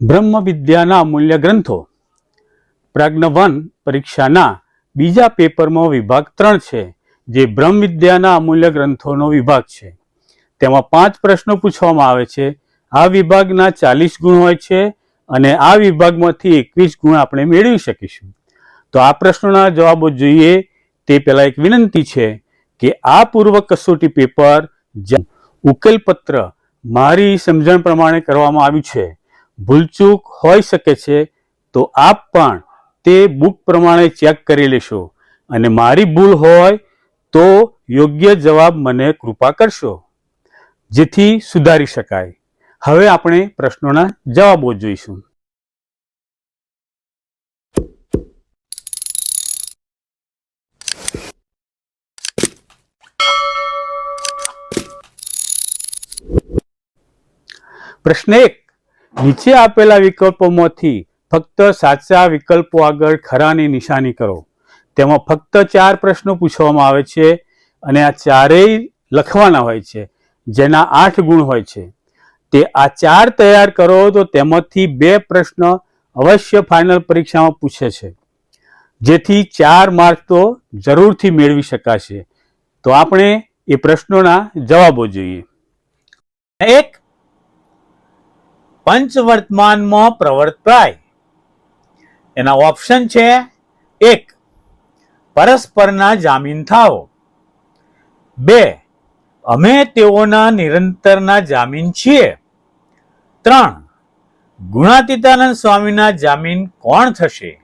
બ્રહ્મ વિદ્યાના અમૂલ્ય ગ્રંથો પ્રજ્ઞ 1 પરીક્ષાના બીજા પેપરમાં વિભાગ 3 છે, જે બ્રહ્મ વિદ્યાના અમૂલ્ય ગ્રંથોનો વિભાગ છે. તેમાં 5 પ્રશ્નો પૂછવામાં આવે છે. આ વિભાગના 40 ગુણ હોય છે અને આ વિભાગમાંથી 21 ગુણ આપણે મેળવી શકીશું. તો આ પ્રશ્નોના જવાબો જોઈએ તે પહેલા એક વિનંતી છે કે આ પૂર્વ કસોટી પેપર ઉકેલપત્ર મારી સમજણ પ્રમાણે કરવામાં આવ્યું છે. ભૂલચૂક હોઈ શકે છે તો આપ પણ તે બુક પ્રમાણે ચેક કરી લેશો અને મારી ભૂલ હોય તો યોગ્ય જવાબ મને કૃપા કરશો, જેથી સુધારી શકાય. હવે આપણે પ્રશ્નોના જવાબો જોઈશું. પ્રશ્ન 1. નીચે આપેલા વિકલ્પોમાંથી ફક્ત સાચા વિકલ્પો આગળ ખરાની નિશાની કરો. તેમાં ફક્ત 4 પ્રશ્નો પૂછવામાં આવે છે અને આ ચારેય લખવાના હોય છે, જેના 8 ગુણ હોય છે. તે આ 4 તૈયાર કરો તો તેમાંથી 2 પ્રશ્ન અવશ્ય ફાઇનલ પરીક્ષામાં પૂછે છે, જેથી 4 માર્ક તો જરૂરથી મેળવી શકાશે. તો આપણે એ પ્રશ્નોના જવાબો જોઈએ. 1. પંચવર્તમાનમાં પ્રવર્તાય. એના ઓપ્શન છે: 1. પરસ્પરના જામીન થાઓ. 2. અમે તેઓના નિરંતરના જામીન છીએ. 3. ગુણાતીતાનંદ સ્વામીના જામીન કોણ થશે?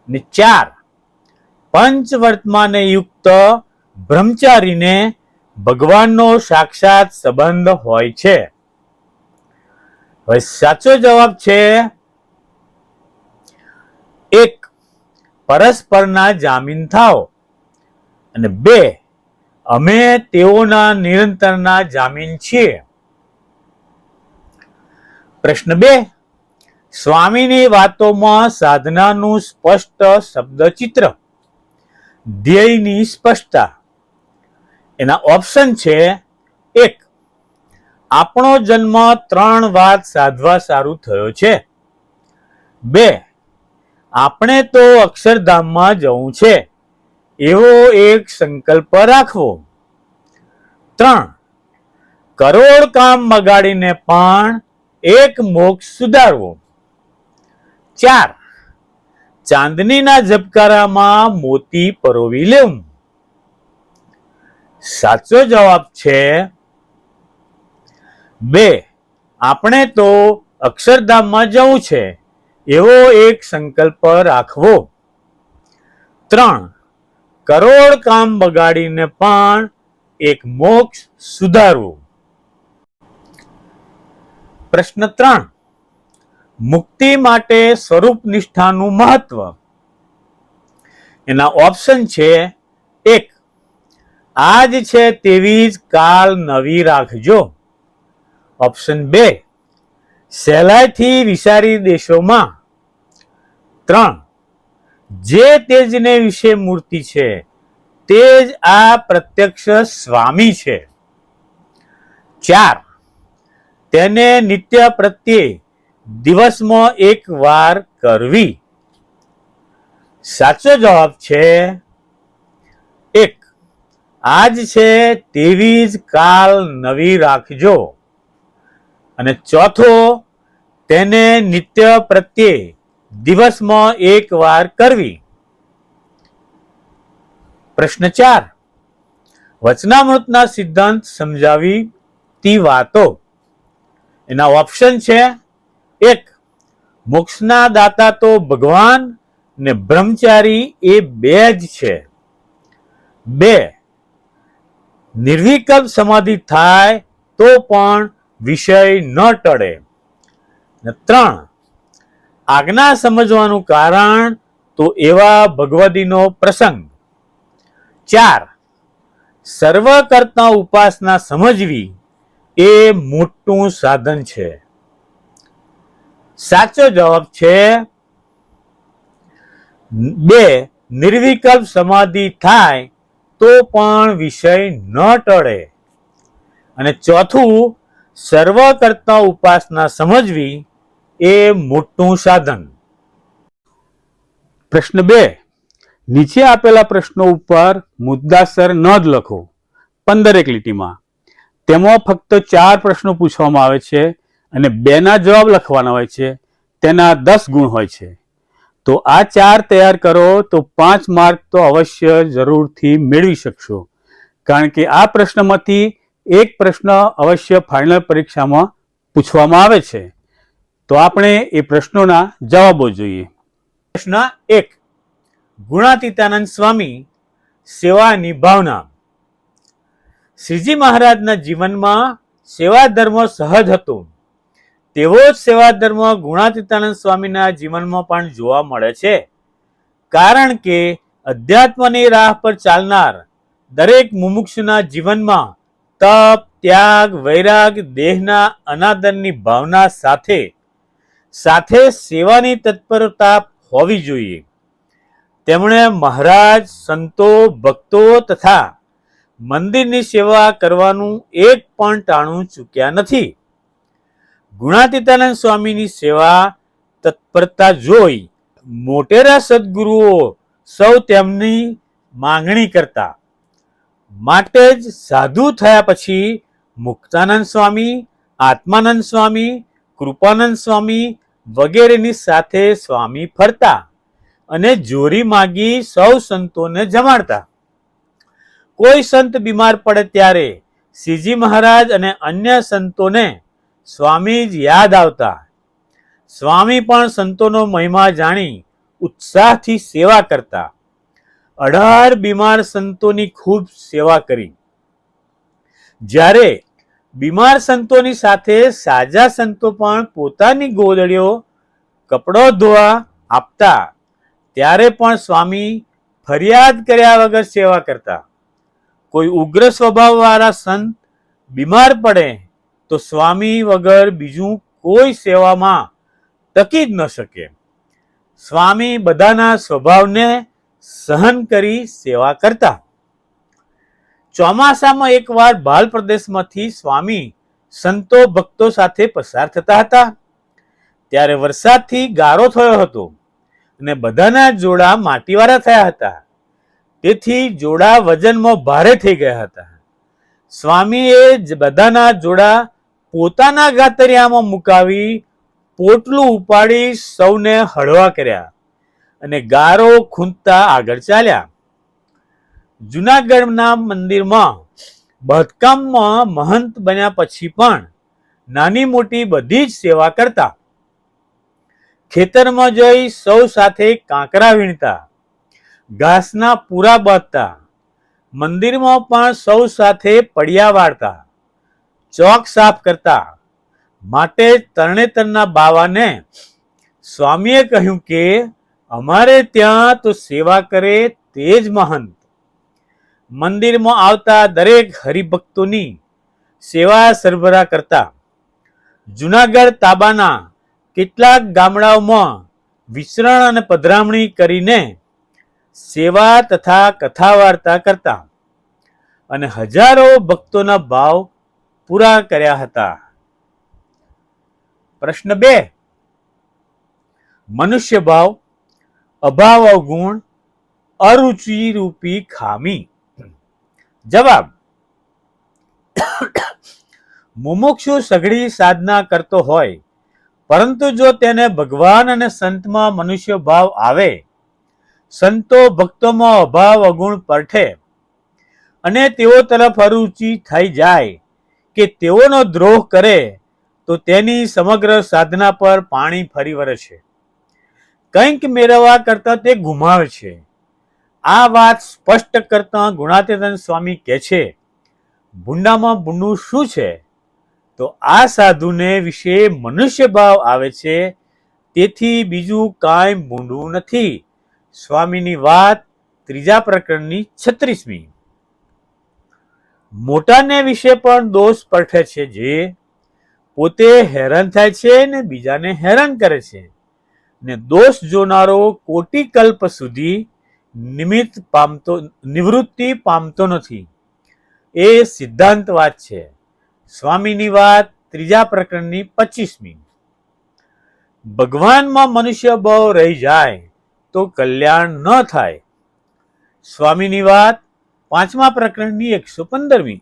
અને 4. પંચવર્તમાને યુક્ત બ્રહ્મચારીને ભગવાનનો સાક્ષાત સંબંધ હોય છે. હવે સાચો જવાબ છે 1. પરસ્પરના જામીન થાઓ અને 2. અમે તેઓના નિરંતરના જામીન છીએ. પ્રશ્ન 2. સ્વામીની વાતોમાં સાધનાનું સ્પષ્ટ શબ્દચિત્ર. ધ્યેયની સ્પષ્ટતા. એના ઓપ્શન છે: 1. આપણો જન્મ 3 વાત સાધવા સારું થયો છે. 2. આપણે તો અક્ષરધામમાં જવું છે એવો એક સંકલ્પ રાખવો. 3. કરોડ કામ બગાડીને પણ એક મોક્ષ સુધારવો. 4. ચાંદનીના ઝબકારામાં મોતી પરોવી લેવું. સાચો જવાબ છે 2. આપણે તો અક્ષરધામમાં જવું છે એવો એક સંકલ્પ રાખવો. 3. કરોડ કામ બગાડીને પણ એક મોક્ષ સુધારવું. પ્રશ્ન 3. મુક્તિ માટે સ્વરૂપ નિષ્ઠાનું મહત્વ. એના ઓપ્શન છે: 1. આજ છે તેવી જ કાલ નવી રાખજો. ઓપ્શન 2. સહેલાઈથી વિસારી દેશોમાં. 3. જે તેજને વિશે મૂર્તિ છે તે જ આ પ્રત્યક્ષ સ્વામી છે. 4. તેને નિત્ય પ્રત્યે દિવસમાં 1 વાર કરવી. સાચો જવાબ છે 1. આજ છે તેવી જ કાલ નવી રાખજો. અને ચોથો, તેને નિત્ય પ્રત્યે દિવસમાં 1 વાર કરવી. પ્રશ્ન 4. વચનામૃતના સિદ્ધાંત સમજાવતી વાતો. એના ઓપ્શન છે: 1. મોક્ષના દાતા તો ભગવાન ને બ્રહ્મચારી એ 2 જ છે. 2. નિર્વિકલ્પ સમાધિ થાય તો પણ વિષય ન ટળે. 3. આજ્ઞા સમજવાનું કારણ તો એવા ભગવદીનો પ્રસંગ. 4. સર્વ કરતા ઉપાસના સમજવી એ મોટું સાધન છે. સાચો જવાબ છે 2. નિર્વિકલ્પ સમાધિ થાય તો પણ વિષય ન ટળે. અને ચોથું, સર્વ કરતા ઉપાસના સમજવી એ મોટું સાધન. પ્રશ્ન 2. નીચે આપેલા પ્રશ્નો ઉપર મુદ્દાસર નોંધ લખો 15 લીટીમાં. તેમાં ફક્ત 4 પ્રશ્નો પૂછવામાં આવે છે અને 2ના જવાબ લખવાના હોય છે. તેના 10 ગુણ હોય છે. તો આ 4 તૈયાર કરો તો 5 માર્ક તો અવશ્ય જરૂરથી મેળવી શકશો, કારણ કે આ પ્રશ્નમાંથી એક પ્રશ્ન અવશ્ય ફાઇનલ પરીક્ષામાં પૂછવામાં આવે છે. તો આપણે એ પ્રશ્નોના જવાબો જોઈએ. પ્રશ્ન 1. ગુણાતીતાનંદ સ્વામી સેવાની ભાવના. શ્રીજી મહારાજના જીવનમાં સેવા ધર્મ સહજ હતો. તેવો જ સેવા ધર્મ ગુણાતીતાનંદ સ્વામીના જીવનમાં પણ જોવા મળે છે. કારણ કે અધ્યાત્મની રાહ પર ચાલનાર દરેક મુમુક્ષુના જીવનમાં તપ, ત્યાગ, વૈરાગ, દેહના અનાદરની ભાવના સાથે સાથે સેવાની તત્પરતા હોવી જોઈએ. તેમણે મહારાજ, સંતો, ભક્તો તથા મંદિરની સેવા કરવાનું એક પણ ટાણું ચૂક્યા નથી. ગુણાતીતાનંદ સ્વામીની સેવા તત્પરતા જોઈ મોટેરા સદગુરુઓ સૌ તેમની માંગણી કરતા. માટે જ સાધુ થયા પછી મુક્તાનંદ સ્વામી, આત્માનંદ સ્વામી, કૃપાનંદ સ્વામી વગેરેની સાથે સ્વામી ફરતા અને જોરી માગી સૌ સંતોને જમાડતા. કોઈ સંત બીમાર પડે ત્યારે શ્રીજી મહારાજ અને અન્ય સંતોને સ્વામી જ યાદ આવતા. સ્વામી પણ સંતોનો મહિમા જાણી ઉત્સાહથી સેવા કરતા. 18 બીમાર સંતોની ખૂબ સેવા કરી. જ્યારે બીમાર સંતોની સાથે સાજા સંતો પણ પોતાની ગોદડીઓ, કપડો ધોવા આપતા, ત્યારે પણ સ્વામી ફરિયાદ કર્યા વગર સેવા કરતા. કોઈ ઉગ્ર સ્વભાવવાળા સંત બીમાર પડે તો સ્વામી વગર બીજું કોઈ સેવામાં ટકી જ ન શકે. સ્વામી બધાના સ્વભાવને સહન કરી સેવા કરતા. ચોમાસામાં એકવાર ભાલ પ્રદેશમાંથી સ્વામી સંતો ભક્તો સાથે પસાર થતા હતા. ત્યારે વરસાદથી ગારો થયો હતો અને બધાના જોડા માટીવાળા થયા હતા. તેથી જોડા વજનમાં ભારે થઈ ગયા હતા. સ્વામીએ બધાના જોડા પોતાના ગાતરિયામાં મુકાવી પોટલું ઉપાડી સૌને હળવા કર્યા અને ગારો ખૂંદતા આગળ ચાલ્યા. જૂનાગઢના મંદિરમાં બાંધકામમાં મહંત બન્યા પછી પણ નાની મોટી બધી જ સેવા કરતા. ખેતરમાં જઈ સૌ સાથે કાંકરા વીણતા, ઘાસના પૂરા બાંધતા. મંદિરમાં પણ સૌ સાથે પડિયા વાળતા, ચોક સાફ કરતા. માટે તરણેતરના બાવાને સ્વામીએ કહ્યું કે અમારે ત્યાં તો સેવા કરે તે જ મહંત. મંદિરમાં આવતા દરેક હરિભક્તોની સેવા સરભરા કરતા. જૂનાગઢ તાબાના કેટલાક ગામડાઓમાં વિચરણ અને પધરામણી કરીને સેવા તથા કથા વાર્તા કરતા અને હજારો ભક્તોના ભાવ પૂરા કર્યા હતા. પ્રશ્ન 2. મનુષ્ય ભાવ, અભાવ અવગુણ, અરુચિ રૂપી ખામી. જવાબ. મુમુક્ષુ સઘળી સાધના કરતો હોય, પરંતુ જો તેને ભગવાન અને સંતમાં મનુષ્ય ભાવ આવે, સંતો ભક્તોમાં અભાવ અવગુણ પરઠે અને તેઓ તરફ અરુચિ થઈ જાય કે તેઓનો દ્રોહ કરે, તો તેની સમગ્ર સાધના પર પાણી ફરી વળે છે. કંઈક મેળવવા કરતા તે ગુમાવે છે. આ વાત સ્પષ્ટ કરતા ગુણાતીતાનંદ સ્વામી કહે છે, ભૂંડામાં ભૂંડું શું છે? તો આ સાધુને વિશે મનુષ્ય ભાવ આવે છે, તેથી બીજું કાંઈ ભૂંડું નથી. સ્વામીની વાત 3 પ્રકરણની 36મી. મોટાને વિશે પણ દોષ પરઠે છે, જે પોતે હેરાન થાય છે ને બીજાને હેરાન કરે છે, ને દોષ જોનારો કોટી કલ્પ સુધી નિવૃત્તિ પામતો નથી. એ સિદ્ધાંત વાત છે. સ્વામીની વાત 3 પ્રકરણની 25મી. ભગવાનમાં મનુષ્ય ભાવ રહી જાય તો કલ્યાણ ન થાય. સ્વામીની વાત 5મા પ્રકરણની 115મી.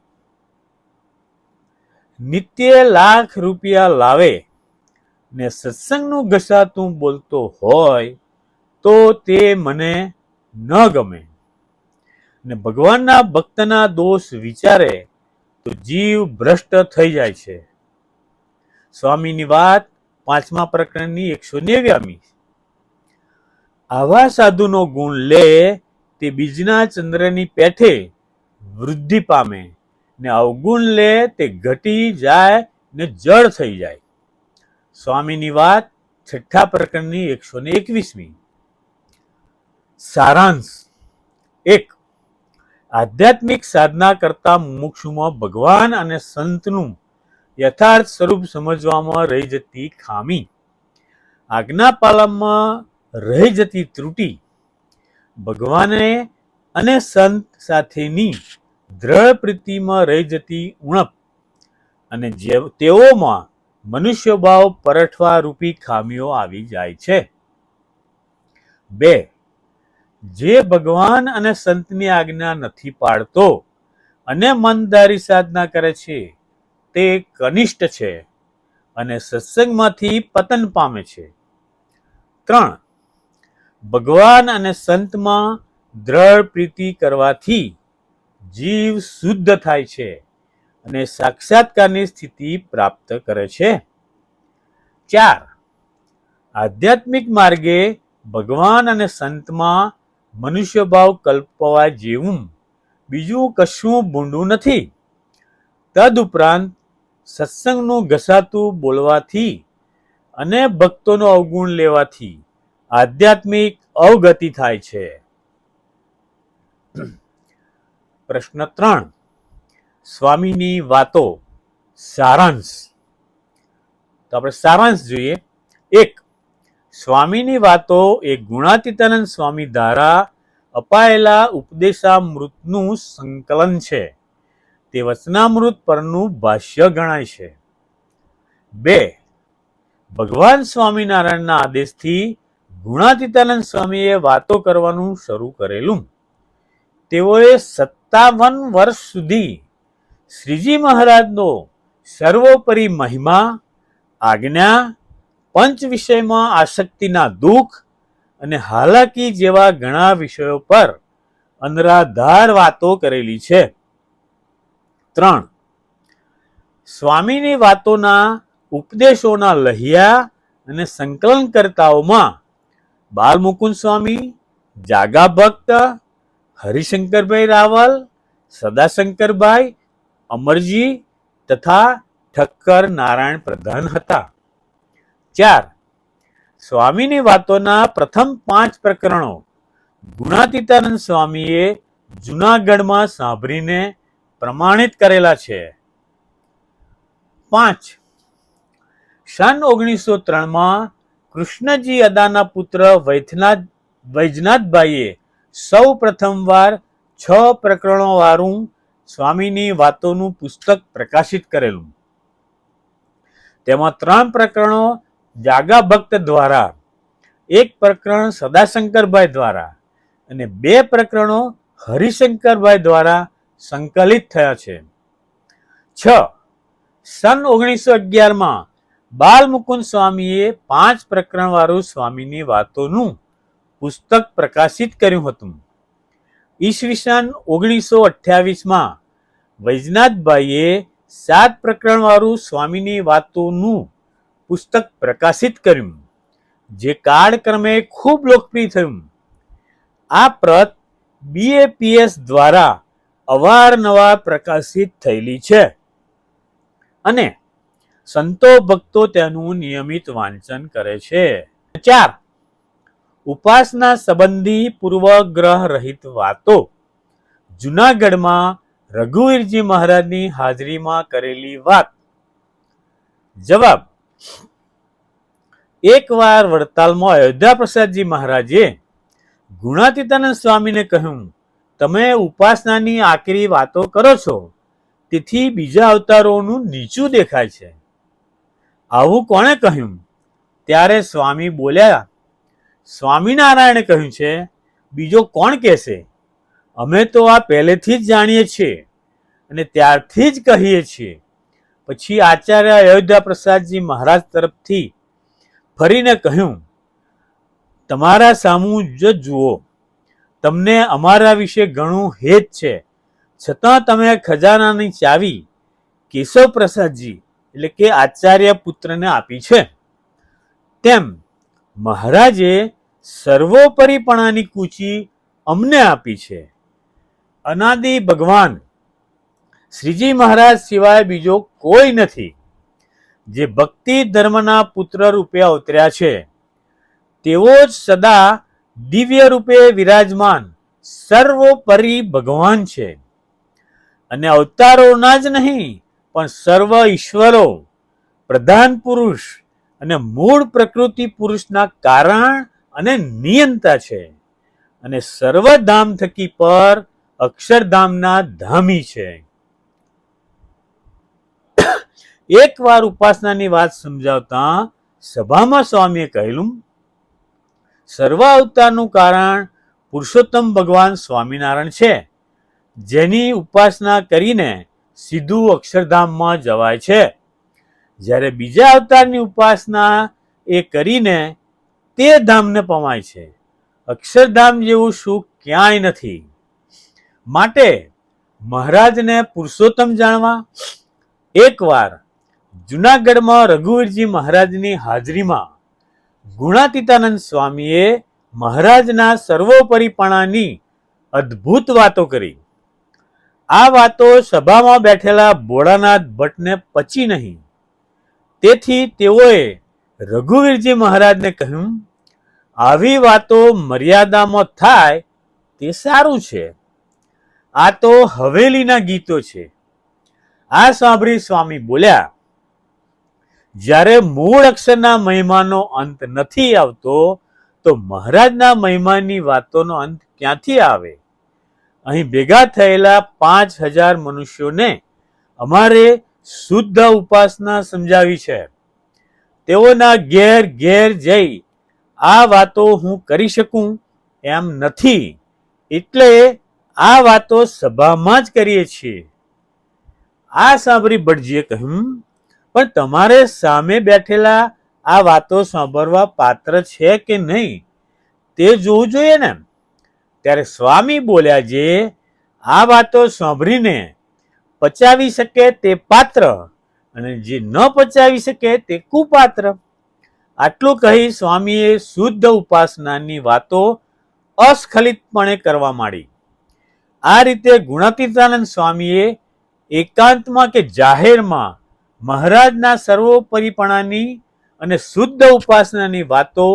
નિત્ય લાખ રૂપિયા લાવે ને સત્સંગનું ઘસાતું બોલતો હોય તો તે મને ન ગમે. ને ભગવાનના ભક્તના દોષ વિચારે તો જીવ ભ્રષ્ટ થઈ જાય છે. સ્વામીની વાત 5મા પ્રકરણની 189મી. આવા સાધુનો ગુણ લે તે બીજના ચંદ્રની પેઠે વૃદ્ધિ પામે, ને અવગુણ લે તે ઘટી જાય ને જળ થઈ જાય. સ્વામીની વાત 6થા પ્રકરણની 121મી. સારાંશ. 1. આધ્યાત્મિક સાધના કરતા મુમુક્ષુમાં ભગવાન અને સંતનું યથાર્થ સ્વરૂપ સમજવામાં રહી જતી ખામી, આજ્ઞા પાલનમાં રહી જતી ત્રુટી, ભગવાને અને સંત સાથેની દ્રઢ પ્રીતિમાં રહી જતી ઉણપ અને તેઓમાં મનુષ્ય ભાવ પરઠવા રૂપી ખામીઓ આવી જાય છે. 2. જે ભગવાન અને સંતની આજ્ઞા નથી પાળતો અને મનદારી સાધના કરે છે તે કનિષ્ઠ છે અને સત્સંગમાંથી પતન પામે છે. 3. ભગવાન અને સંતમાં દ્રઢ પ્રીતિ કરવાથી જીવ શુદ્ધ થાય છે અને સાક્ષાત્કારની સ્થિતિ પ્રાપ્ત કરે છે. 4. આધ્યાત્મિક માર્ગે ભગવાન અને સંતમાં મનુષ્ય ભાવ કલ્પવા જેવું બીજું કશું ભૂંડું નથી. તદુપરાંત સત્સંગનું ઘસાતું બોલવાથી અને ભક્તોનો અવગુણ લેવાથી આધ્યાત્મિક અવગતિ થાય છે. પ્રશ્ન 3. સ્વામીની વાતો સારાંશ. તો આપણે સારાંશ જોઈએ. 1. સ્વામીની વાતો એ ગુણાતીતાનંદ સ્વામી દ્વારા અપાયેલા ઉપદેશામૃતનું સંકલન છે. તે વચનામૃત પરનું ભાષ્ય ગણાય છે. 2. ભગવાન સ્વામિનારાયણના આદેશથી ગુણાતીતાનંદ સ્વામીએ વાતો કરવાનું શરૂ કરેલું. તેઓએ 57 વર્ષ સુધી શ્રીજી મહારાજનો સર્વોપરી મહિમા, આજ્ઞા, પંચ વિષયમાં આસક્તિના દુઃખ અને હાલાકી જેવા ઘણા વિષયો પર અનરાધાર વાતો કરેલી છે. 3. સ્વામીની વાતોના ઉપદેશોના લહિયા અને સંકલનકર્તાઓમાં બાલમુકુંદ સ્વામી, જાગા ભક્ત, હરિશંકરભાઈ રાવલ, સદાશંકરભાઈ, અમરજી તથા ઠક્કર નારાયણ પ્રધાન હતા. 4. સ્વામીની વાતોના પ્રથમ 5 પ્રકરણો ગુણાતીતાનંદ સ્વામીએ જૂનાગઢમાં સાંભળીને પ્રમાણિત કરેલા છે. 5. સન 1903માં કૃષ્ણજી અદાના પુત્ર વૈજનાથભાઈએ સૌ પ્રથમવાર 6 પ્રકરણો વાળું સ્વામીની વાતોનું પુસ્તક પ્રકાશિત કરેલું. તેમાં 3 પ્રકરણો જાગા ભક્ત દ્વારા, 1 પ્રકરણ સદાશંકરભાઈ દ્વારા અને 2 પ્રકરણો હરિશંકરભાઈ દ્વારા સંકલિત થયા છે. 6. સન 1911માં બાલમુકુંદ સ્વામીએ 5 પ્રકરણ વાળું સ્વામીની વાતોનું પુસ્તક પ્રકાશિત કર્યું હતું. ઈસવીસન 1928માં વૈજનાથભાઈએ 7 પ્રકરણ વાળું સ્વામીની વાતોનું પુસ્તક પ્રકાશિત કર્યું, જે કાળક્રમે ખૂબ લોકપ્રિય થયું. આ પ્રત BAPS દ્વારા અવારનવાર પ્રકાશિત થયેલી છે અને સંતો ભક્તો તેનું નિયમિત વાંચન કરે છે. 4. ઉપાસના સંબંધી પૂર્વગ્રહ રહિત વાતો જૂનાગઢમાં રઘુવીરજી મહારાજની હાજરીમાં કરેલી વાત. જવાબ. એકવાર વડતાલમાં અયોધ્યા પ્રસાદજી મહારાજે ગુણાતીતાનંદ સ્વામીને કહ્યું, તમે ઉપાસનાની આકરી વાતો કરો છો, તેથી બીજા અવતારોનું નીચું દેખાય છે. આવું કોણે કહ્યું? ત્યારે સ્વામી બોલ્યા, સ્વામિનારાયણે કહ્યું છે, બીજો કોણ કહેશે? અમે તો આ પહેલેથી જ જાણીએ છીએ અને ત્યારથી જ કહીએ છીએ. પછી આચાર્ય અયોધ્યા પ્રસાદજી મહારાજ તરફથી ફરીને કહ્યું, તમારા સામું જ જુઓ, તમને અમારા વિશે ઘણું હેત છે, છતાં તમે ખજાનાની ચાવી કેશવ પ્રસાદજી એટલે કે આચાર્ય પુત્રને આપી છે. તેમ મહારાજે સર્વોપરીપણાની કૂચી અમને આપી છે. અનાદિ ભગવાન શ્રીજી મહારાજ સિવાય બીજો કોઈ નથી. જે ભક્તિ ધર્મના પુત્ર રૂપે અવતર્યા છે તેઓ જ સદા દિવ્ય રૂપે વિરાજમાન સર્વોપરી ભગવાન છે. અને અવતારોના જ નહીં પણ સર્વ ઈશ્વરો, પ્રધાન પુરુષ અને મૂળ પ્રકૃતિ પુરુષના કારણ અને નિયંતા છે. અને સર્વધામ થકી પર અક્ષરધામના ધામી છે. એકવાર ઉપાસનાની વાત સમજાવતા સભામાં સ્વામીએ કહેલું, સર્વ અવતારનું કારણ પુરુષોત્તમ ભગવાન સ્વામિનારાયણ છે, જેની ઉપાસના કરીને સીધું અક્ષરધામમાં જવાય છે. જ્યારે બીજા અવતારની ઉપાસના એ કરીને તે ધામને પમાય છે. અક્ષરધામ જેવું સુખ ક્યાંય નથી. માટે મહારાજને પુરુષોત્તમ જાણવા એકવાર જુનાગઢમાં રઘુવીરજી મહારાજની હાજરીમાં ગુણાતીતાનંદ સ્વામીએ મહારાજના સર્વોપરીપણાની અદ્ભુત વાતો કરી. આ વાતો સભામાં બેઠેલા ભોળાનાથ ભટ્ટને પચી નહીં. તેથી તેઓએ રઘુવીરજી મહારાજને કહ્યું, આવી વાતો મર્યાદામાં થાય તે સારું છે. આ તો હવેલીના ગીતો છે. આ સાંભળી સ્વામી બોલ્યા, જ્યારે મૂળ અક્ષરના મહિમાનો અંત નથી આવતો તો મહારાજના મહિમાની વાતોનો અંત ક્યાંથી આવે? અહીં ભેગા થયેલા 5000 મનુષ્યોને અમારે શુદ્ધ ઉપાસના સમજાવી છે. તેઓના ઘેર ઘેર જઈ આ વાતો હું કરી શકું એમ નથી, એટલે આ વાતો સભામાં જ કરીએ છીએ. આ સાંભળી ભટજીએ કહ્યું, પણ તમારે સામે બેઠેલા આ વાતો સાંભળવા પાત્ર છે કે નહીં તે જોવું જોઈએ ને. ત્યારે સ્વામી બોલ્યા, જે આ વાતો સાંભળીને પચાવી શકે તે પાત્ર અને જે ન પચાવી શકે તે કુપાત્ર. આટલું કહી સ્વામીએ શુદ્ધ ઉપાસનાની વાતો અસ્ખલિતપણે કરવા માંડી. આ રીતે ગુણાતીતાનંદ સ્વામીએ એકાંતમાં કે જાહેરમાં મહારાજના સર્વોપરીપણાની અને શુદ્ધ ઉપાસનાની વાતો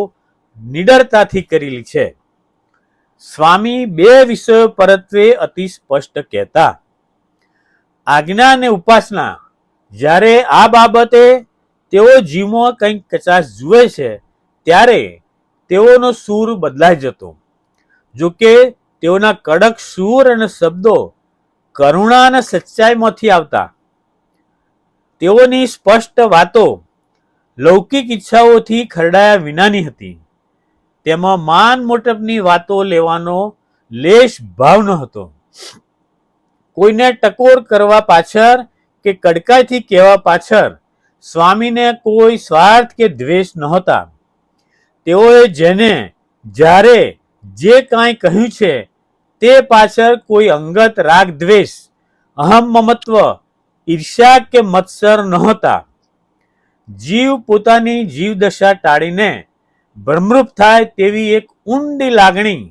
નિડરતાથી કરેલી છે. સ્વામી બે વિષયો પરત્વે અતિ સ્પષ્ટ કહેતા. આજ્ઞા અને ઉપાસના. જ્યારે આ બાબતે તેઓ જીવમાં કંઈક કચાશ જુએ છે ત્યારે તેઓનો સૂર બદલાઈ જતો. જોકે તેઓના કડક સૂર અને શબ્દો કરુણા અને સચ્ચાઈમાંથી આવતા. તેઓની સ્પષ્ટ વાતો લૌકિક ઈચ્છાઓથી ખરડાયા વિનાની હતી. તેમાં માન મોટપની વાતો લેવાનો લેશ ભાવ ન હતો. કોઈને ટકોર કરવા પાછળ કે કડકાઈથી કહેવા પાછળ સ્વામીને કોઈ સ્વાર્થ કે દ્વેષ નહોતા. તેઓએ જેને જ્યારે જે કાંઈ કહ્યું છે તે પાછળ કોઈ અંગત રાગ દ્વેષ, અહમ મમત્વ, ઈર્ષ્યા કે મત્સર નહોતા. જીવ પોતાની જીવદશા ટાળીને ભ્રમરૂપ થાય તેવી એક ઊંડી લાગણી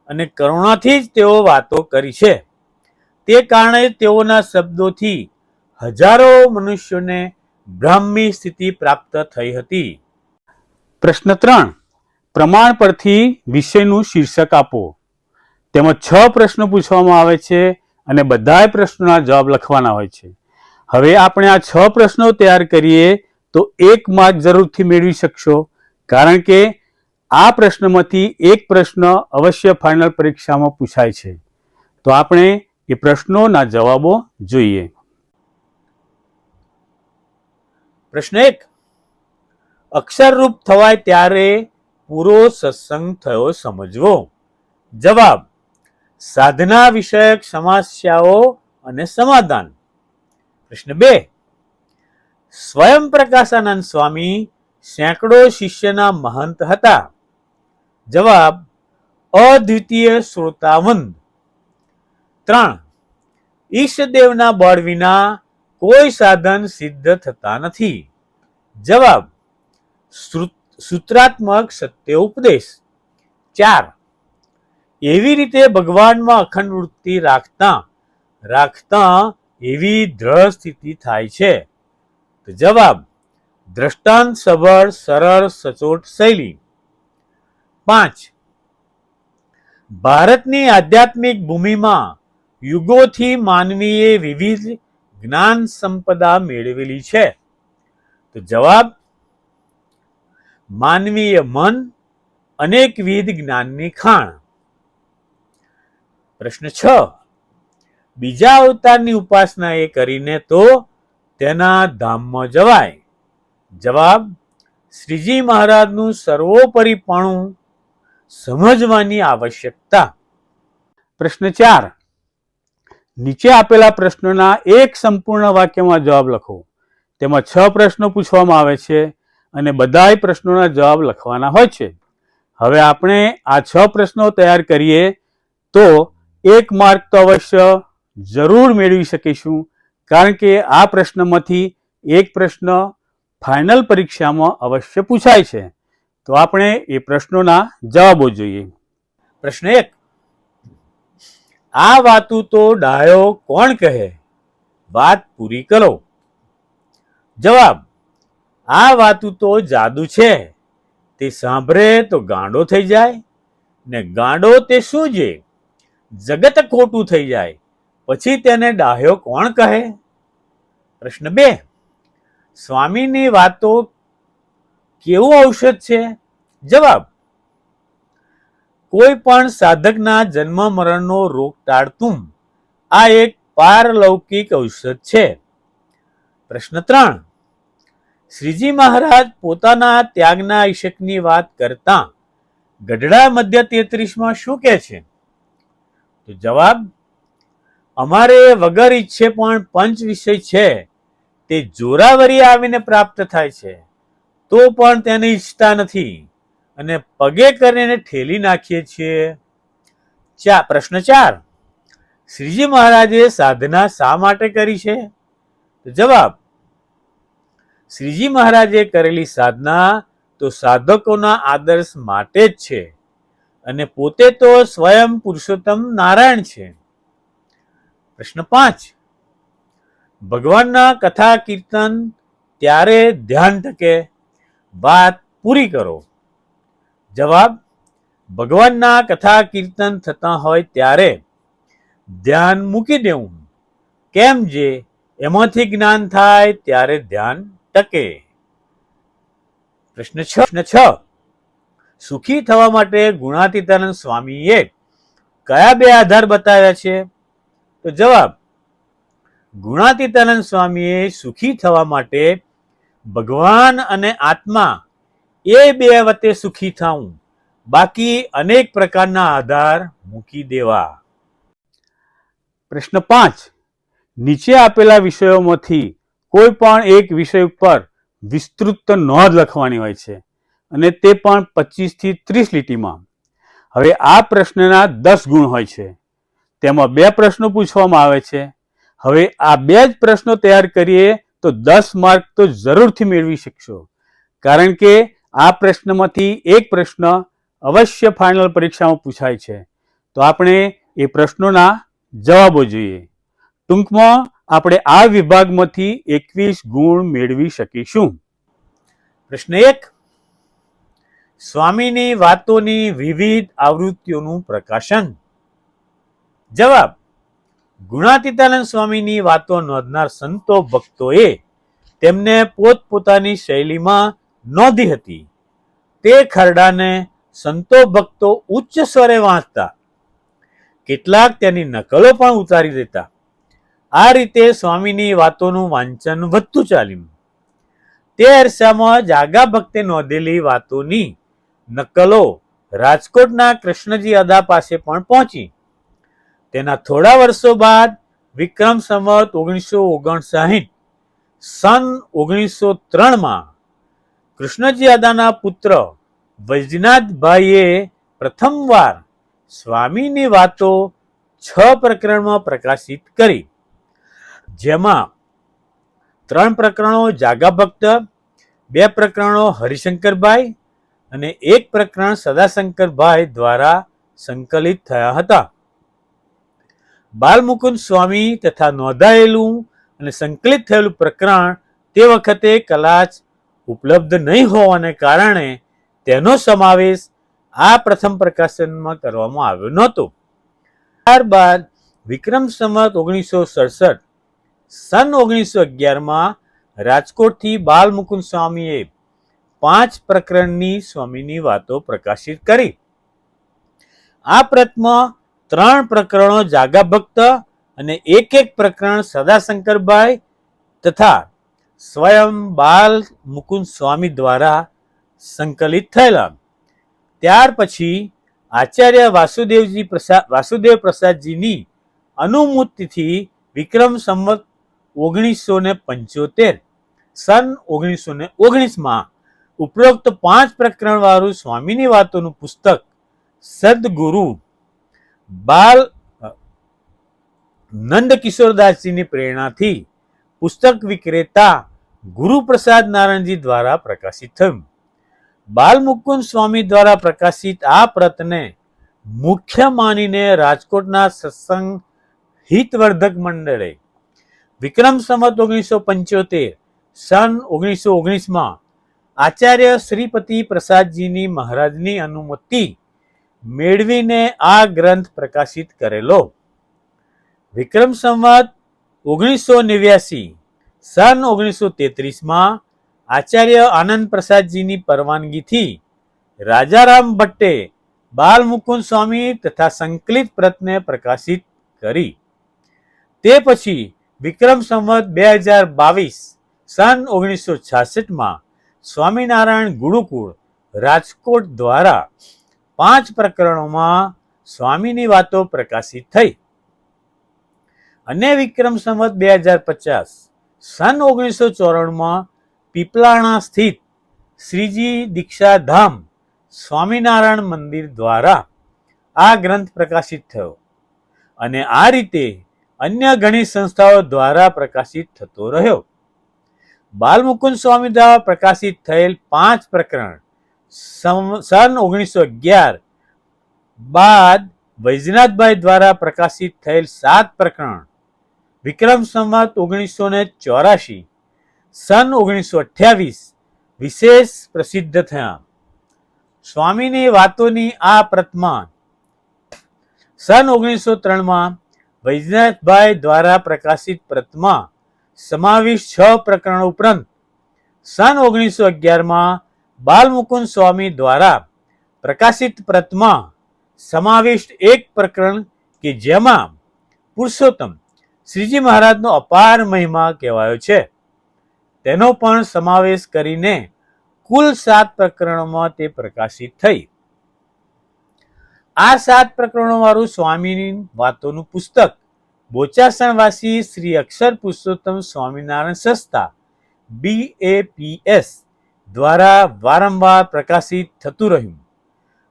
અને કરુણાથી જ તેઓ વાતો કરી છે. તે કારણે તેઓના શબ્દોથી હજારો મનુષ્યોને બ્રાહ્મી સ્થિતિ પ્રાપ્ત થઈ હતી. પ્રશ્ન 3. પ્રમાણ પરથી વિષયનું શીર્ષક આપો. તેમાં 6 પ્રશ્નો પૂછવામાં આવે છે અને બધાય પ્રશ્નોના જવાબ લખવાના હોય છે. હવે આપણે આ 6 પ્રશ્નો તૈયાર કરીએ તો 1 માર્ક જરૂરથી મેળવી શકશો, કારણ કે આ પ્રશ્નમાંથી એક પ્રશ્ન અવશ્ય ફાઇનલ પરીક્ષામાં પૂછાય છે. તો આપણે એ પ્રશ્નોના જવાબો જોઈએ. પ્રશ્ન 1. અક્ષરરૂપ થવાય ત્યારે પૂરો સત્સંગ થયો સમજવો. જવાબ: સાધના વિષયક સમસ્યાઓ અને સમાધાન. પ્રશ્ન 2. સ્વયં પ્રકાશાનંદ સ્વામી સેંકડો શિષ્યના મહંત હતા. જવાબ: અદ્વિતીય શ્રોતાવંદ. 3. ઈષ્ટદેવના બળ વિના કોઈ સાધન સિદ્ધ થતા નથી. જવાબ: સૂત્રાત્મક સત્ય ઉપદેશ. 4. એવી રીતે ભગવાનમાં અખંડ વૃત્તિ રાખતા એવી દ્રઢ સ્થિતિ થાય છે. તો જવાબ: દ્રષ્ટાંત સભર સરળ સચોટ શૈલી. 5. ભારતની આધ્યાત્મિક ભૂમિમાં યુગોથી માનવીએ વિવિધ જ્ઞાન સંપદા મેળવેલી છે. તો જવાબ: માનવીય મન અનેકવિધ જ્ઞાનની ખાણ. પ્રશ્ન 6. બીજા અવતારની ઉપાસના એ કરીને તો તેના ધામમાં જવાય. જવાબ: શ્રીજી મહારાજનું સર્વોપરીપણું સમજવાની આવશ્યકતા. પ્રશ્ન 4. નીચે આપેલા પ્રશ્નોના એક સંપૂર્ણ વાક્યમાં જવાબ લખો. તેમાં 6 પ્રશ્નો પૂછવામાં આવે છે અને બધાય પ્રશ્નોના જવાબ લખવાના હોય છે. હવે આપણે આ 6 પ્રશ્નો તૈયાર કરીએ તો 1 માર્ક તો અવશ્ય જરૂર મેળવી શકીશું, કારણ કે આ પ્રશ્નમાંથી એક પ્રશ્ન ફાઇનલ પરીક્ષામાં અવશ્ય પૂછાય છે. તો આપણે એ પ્રશ્નોના જવાબો જોઈએ. પ્રશ્ન 1. આ વાતું તો ડાયો કોણ કહે? વાત પૂરી કરો. જવાબ: આ વાતું તો જાદુ છે. તે સાંભળે તો ગાંડો થઈ જાય, ને ગાંડો તે શું છે? જગત ખોટું થઈ જાય. પછી તેને ડાહ્યો કોણ કહે? પ્રશ્ન 2. સ્વામીની વાતો કેવું ઔષધ છે? જવાબ: કોઈ પણ સાધકના જન્મ મરણનો રોગ ટાળતું આ એક પારલૌકિક ઔષધ છે. પ્રશ્ન 3. શ્રીજી મહારાજ પોતાના ત્યાગના ઈશકની વાત કરતા ગઢડા મધ્ય 33માં શું કહે છે? તો જવાબ: અમારે વગર ઈચ્છે પણ પંચ વિષય છે તે જોરાવરી આવીને પ્રાપ્ત થાય છે, તો પણ તેને ઈચ્છતા નથી અને પગે કરીને ઠેલી નાખીએ છીએ. પ્રશ્ન 4. શ્રીજી મહારાજે સાધના શા માટે કરી છે? તો જવાબ: શ્રીજી મહારાજે કરેલી સાધના તો સાધકોના આદર્શ માટે જ છે અને પોતે તો સ્વયં પુરુષોત્તમ નારાયણ છે. પ્રશ્ન 5. ભગવાનના કથા કીર્તન ત્યારે ધ્યાન ટકે. વાત પૂરી કરો. જવાબ: ભગવાનના કથા કીર્તન થતા હોય ત્યારે ધ્યાન મૂકી દેવું. કેમ જે એમાંથી જ્ઞાન થાય ત્યારે ધ્યાન ટકે. પ્રશ્ન 6. સુખી થવા માટે ગુણાતીતાનંદ સ્વામીએ કયા 2 આધાર બતાવ્યા છે? તો જવાબ: ગુણાતીતાનંદ સ્વામીએ સુખી થવા માટે ભગવાન અને આત્મા એ 2 વચ્ચે સુખી થવું, બાકી અનેક પ્રકારના આધાર મૂકી દેવા. પ્રશ્ન 5. નીચે આપેલા વિષયોમાંથી કોઈ પણ એક વિષય ઉપર વિસ્તૃત નોંધ લખવાની હોય છે અને તે પણ 25 થી 30 લીટીમાં. હવે આ પ્રશ્નના 10 ગુણ હોય છે. તેમાં 2 પ્રશ્નો પૂછવામાં આવે છે. હવે આ 2 જ પ્રશ્નો તૈયાર કરીએ તો 10 માર્ક તો જરૂરથી મેળવી શકશો, કારણ કે આ પ્રશ્નમાંથી એક પ્રશ્ન અવશ્ય ફાઇનલ પરીક્ષામાં પૂછાય છે. તો આપણે એ પ્રશ્નોના જવાબો જોઈએ. ટૂંકમાં આપણે આ વિભાગમાંથી 21 ગુણ મેળવી શકીશું. પ્રશ્ન 1. સ્વામીની વાતોની વિવિધ આવૃત્તિઓનું પ્રકાશન. જવાબ: ગુણાતીતાનંદ સ્વામીની વાતો નોંધનાર સંતો ભક્તોએ તેમને પોતપોતાની શૈલીમાં નોંધી હતી. તે ખરડાને સંતો ભક્તો ઉચ્ચ સ્વરે વાંચતા, કેટલાક તેની નકલો પણ ઉતારી દેતા. આ રીતે સ્વામીની વાતોનું વાંચન વધતું ચાલ્યું. તે અરસામાં જાગા ભક્તે નોંધેલી વાતોની નકલો રાજકોટના કૃષ્ણજી અદા પાસે પણ પહોંચી. તેના થોડા વર્ષો બાદ વિક્રમ સંવત 1959 સન 1903 કૃષ્ણજી અદાના પુત્ર વૈજનાથભાઈએ પ્રથમવાર સ્વામીની વાતો 6 પ્રકરણમાં પ્રકાશિત કરી, જેમાં 3 પ્રકરણો જાગા ભક્ત, 2 પ્રકરણો હરિશંકરભાઈ અને 1 પ્રકરણ સદાશંકરભાઈ દ્વારા સંકલિત થયા હતા. બાલમુકુંદ સ્વામી તથા નોંધાયેલું અને સંકલિત થયેલું પ્રકરણ તે વખતે કદાચ ઉપલબ્ધ નહીં હોવાને કારણે તેનો સમાવેશ આ પ્રથમ પ્રકાશનમાં કરવામાં આવ્યો નહોતો. ત્યારબાદ વિક્રમ સંવત 1967 સન 1911 રાજકોટથી બાલમુકુંદ સ્વામીએ 5 પ્રકરણની સ્વામીની વાતો પ્રકાશિત કરી. આ પ્રતમાં 3 પ્રકરણો જાગા ભક્ત અને 1 પ્રકરણ સદાશંકરભાઈ તથા સ્વયં બાલમુકુંદ સ્વામી દ્વારા સંકલિત થયેલા. ત્યાર પછી આચાર્ય વાસુદેવ પ્રસાદજીની અનુમતિથી વિક્રમ સંવત 1975 સન 1919 ઉપરોક્ત 5 પ્રકરણ વાળું સ્વામીની વાતોનું પુસ્તક સદગુરુ બાલ નંદકિશોરદાસજીની પ્રેરણાથી પુસ્તક વિક્રેતા ગુરુપ્રસાદ નારાયણજી દ્વારા પ્રકાશિત થયું. બાલમુકુંદ સ્વામી દ્વારા પ્રકાશિત આ પ્રતને મુખ્ય માનીને રાજકોટના સત્સંગ હિતવર્ધક મંડળે વિક્રમ સંવત 1975 સન 1919 આચાર્ય શ્રીપતિ પ્રસાદજીની મહારાજની અનુમતિ મેળવીને આ ગ્રંથ પ્રકાશિત કરેલો. વિક્રમ સંવત 1989 સન 1933 આચાર્ય આનંદ પ્રસાદજીની પરવાનગીથી રાજારામ ભટ્ટે બાલમુકુંદ સ્વામી તથા સંકલિત પ્રતને પ્રકાશિત કરી. તે પછી વિક્રમ સંવત 2022 સન 1966 સ્વામિનારાયણ ગુરુકુળ રાજકોટ દ્વારા 5 પ્રકરણોમાં સ્વામીની વાતો પ્રકાશિત થઈ. અને વિક્રમ સંવત 2050 સન 1994 પીપલાણા સ્થિત શ્રીજી દીક્ષાધામ સ્વામિનારાયણ મંદિર દ્વારા આ ગ્રંથ પ્રકાશિત થયો અને આ રીતે અન્ય ઘણી સંસ્થાઓ દ્વારા પ્રકાશિત થતો રહ્યો. બાલમુકુંદ સ્વામી દ્વારા પ્રકાશિત થયેલ 5 પ્રકરણ સન 1911 બાદ વૈજનાથભાઈ દ્વારા પ્રકાશિત થયેલ 7 પ્રકરણ વિક્રમ સંવત 1984 સન 1928 વિશેષ પ્રસિદ્ધ થયા. સ્વામીની વાતોની આ પ્રતમાં સન 1903 વૈજનાથભાઈ દ્વારા પ્રકાશિત પ્રતમાં સમાવિષ્ટ 6 પ્રકરણો ઉપરાંત સન 1911 બાલમુકુંદ સ્વામી દ્વારા પ્રકાશિત પ્રતમાં સમાવિષ્ટ 1 પ્રકરણ કે જેમાં પુરુષોત્તમ શ્રીજી મહારાજનો અપાર મહિમા કહેવાયો છે તેનો પણ સમાવેશ કરીને કુલ 7 પ્રકરણોમાં તે પ્રકાશિત થઈ. આ 7 પ્રકરણો વાળું સ્વામીની વાતોનું પુસ્તક બોચાસણવાસી શ્રી અક્ષર પુરુષોત્તમ સ્વામિનારાયણ સંસ્થા BAPS દ્વારા વારંવાર પ્રકાશિત થતું રહ્યું.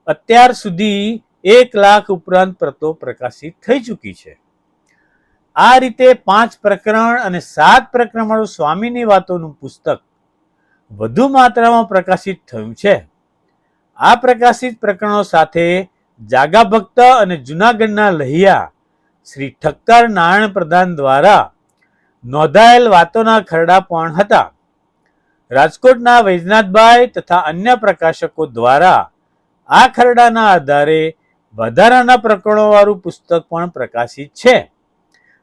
અત્યાર સુધી 1 લાખ ઉપરાંત પ્રતો પ્રકાશિત થઈ ચૂકી છે. આ રીતે 5 પ્રકરણ અને 7 પ્રકરણ વાળું સ્વામીની વાતોનું પુસ્તક વધુ માત્રામાં પ્રકાશિત થયું છે. આ પ્રકાશિત પ્રકરણો સાથે જાગા ભક્ત અને જૂનાગઢના લહિયા શ્રી ઠક્કર નારાયણ પ્રધાન દ્વારા નોંધાયેલ વાતોના ખરડા પણ હતા. રાજકોટના વૈજનાથભાઈ તથા અન્ય પ્રકાશકો દ્વારા આ ખરડાના આધારે વધારાના પ્રકરણો વાળું પુસ્તક પણ પ્રકાશિત છે.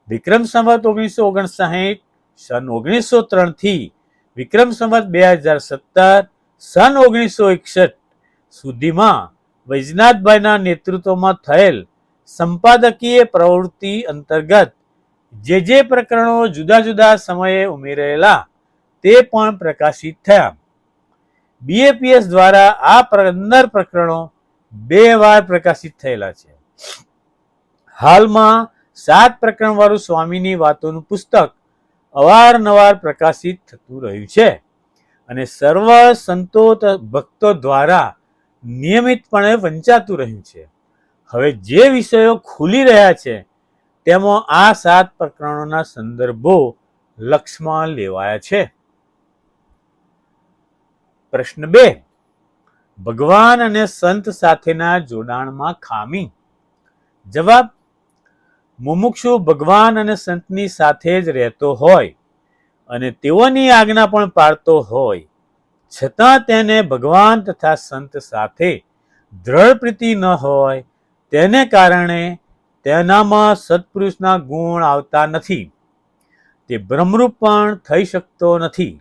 વિક્રમ સંવત 1959 સન 1903 થી વિક્રમ સંવત 2017 સન 1961 સુધીમાં વૈજનાથભાઈના નેતૃત્વમાં થયેલ સંપાદકીય પ્રવૃત્તિ અંતર્ગત જે પ્રકરણો જુદા જુદા સમયે ઉમેરેલા તે પણ પ્રકાશિત થયા. BAPS દ્વારા આ 15 પ્રકરણો 2 વાર પ્રકાશિત થયેલા છે. હાલમાં 7 પ્રકરણ વાળું સ્વામીની વાતોનું પુસ્તક અવારનવાર પ્રકાશિત થતું રહ્યું છે અને સર્વ સંતો ભક્તો દ્વારા નિયમિતપણે વંચાતું રહ્યું છે. હવે જે વિષયો ખુલી રહ્યા છે તેમાં આ 7 પ્રકરણોના સંદર્ભો લક્ષમાં લેવાયા છે. પ્રશ્ન 2. ભગવાન અને સંત સાથેના જોડાણમાં ખામી. જવાબ: મુમુક્ષુ ભગવાન અને સંતની સાથે જ રહેતો હોય અને તેઓની આજ્ઞા પણ પાળતો હોય છતાં તેને ભગવાન તથા સંત સાથે દ્રઢ પ્રીતિ ન હોય તેને કારણે તેનામાં સત્પુરુષના ગુણ આવતા નથી. તે બ્રહ્મરૂપ પણ થઈ શકતો નથી.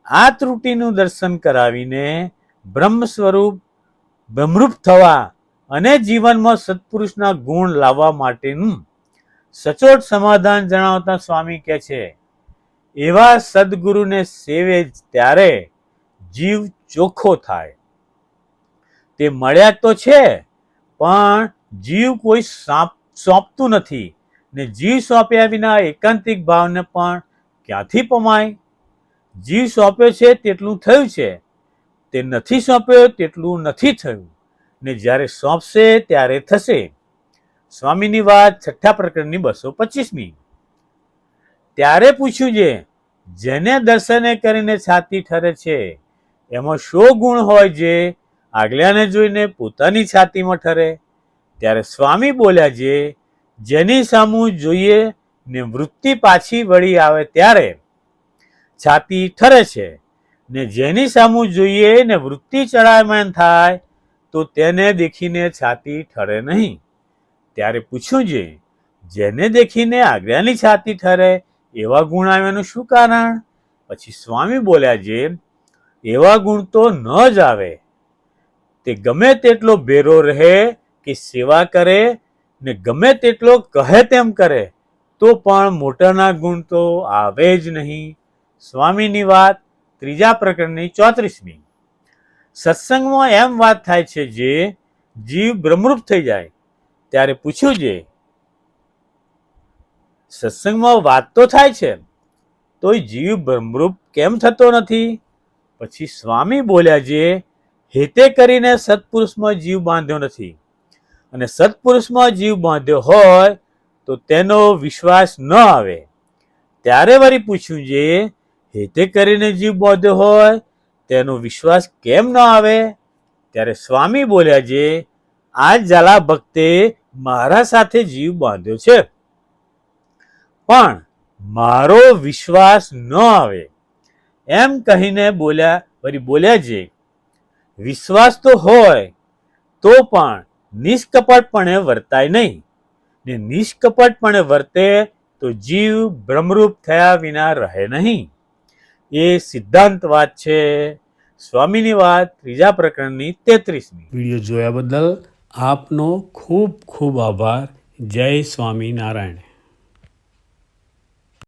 આ ત્રુટિનું દર્શન કરાવીને બ્રહ્મ સ્વરૂપ બ્રહ્મરૂપ થવા અને જીવનમાં સત્પુરુષના ગુણ લાવવા માટેનું સચોટ સમાધાન જણાવતા સ્વામી કહે છે, એવા સદગુરુને સેવે ત્યારે જીવ ચોખ્ખો થાય. તે મળ્યા તો છે પણ જીવ કોઈ સોંપતું નથી ને જીવ સોંપ્યા વિના એકાંતિક ભાવને પણ ક્યાંથી પમાય? જીવ સોંપ્યો છે તેટલું થયું છે, તે નથી સોંપ્યો તેટલું નથી થયું ને જ્યારે સોંપશે ત્યારે થશે. સ્વામીની વાત 6 પ્રકરણની 225મી. ત્યારે પૂછ્યું છે, જેને દર્શને કરીને છાતી ઠરે છે એમાં શો ગુણ હોય જે આગલાને જોઈને પોતાની છાતીમાં ઠરે? ત્યારે સ્વામી બોલ્યા છે, જેની સામું જોઈએ ને વૃત્તિ પાછી વળી આવે ત્યારે છાતી ઠરે છે ને જેની સામું જોઈએ ને વૃત્તિ ચડાયમાન થાય તો તેને દેખીને છાતી ઠરે નહીં. ત્યારે પૂછ્યું છે, જેને દેખીને આજ્ઞાની છાતી ઠરે એવા ગુણ આવ્યાનું શું કારણ? પછી સ્વામી બોલ્યા છે, એવા ગુણ તો ન જ આવે. તે ગમે તેટલો ભેરો રહે કે સેવા કરે ને ગમે તેટલો કહે તેમ કરે તો પણ મોટાના ગુણ તો આવે જ નહીં. સ્વામીની વાત 3 પ્રકરણની 34મી. સત્સંગમાં એમ વાત થાય છે જે જીવ બ્રહ્મરૂપ થઈ જાય. ત્યારે પૂછ્યું છે, સત્સંગમાં વાત તો થાય છે તોય જીવ બ્રહ્મરૂપ કેમ થતો નથી? પછી સ્વામી બોલ્યા છે, હેતે કરીને સત્પુરુષમાં જીવ બાંધ્યો નથી અને સત્પુરુષમાં જીવ બાંધ્યો હોય તો તેનો વિશ્વાસ ન આવે. ત્યારે વળી પૂછ્યું છે, હેતે કરીને જીવ બાંધ્યો હોય તેનો વિશ્વાસ કેમ ન આવે? ત્યારે સ્વામી બોલ્યા છે, આ ઝાલા ભક્તે મારા સાથે જીવ બાંધ્યો છે પણ મારો વિશ્વાસ ન આવે એમ કહીને બોલ્યા છે, વિશ્વાસ તો હોય તો પણ નિષ્કપટપણે વર્તાય નહીં ને નિષ્કપટપણે વર્તે તો જીવ બ્રહ્મરૂપ થયા વિના રહે નહીં. એ સિદ્ધાંત વાત છે. સ્વામીની વાત 3 પ્રકરણની 33મી. વિડીયો જોયા બદલ આપનો ખૂબ ખૂબ આભાર. જય સ્વામિનારાયણ.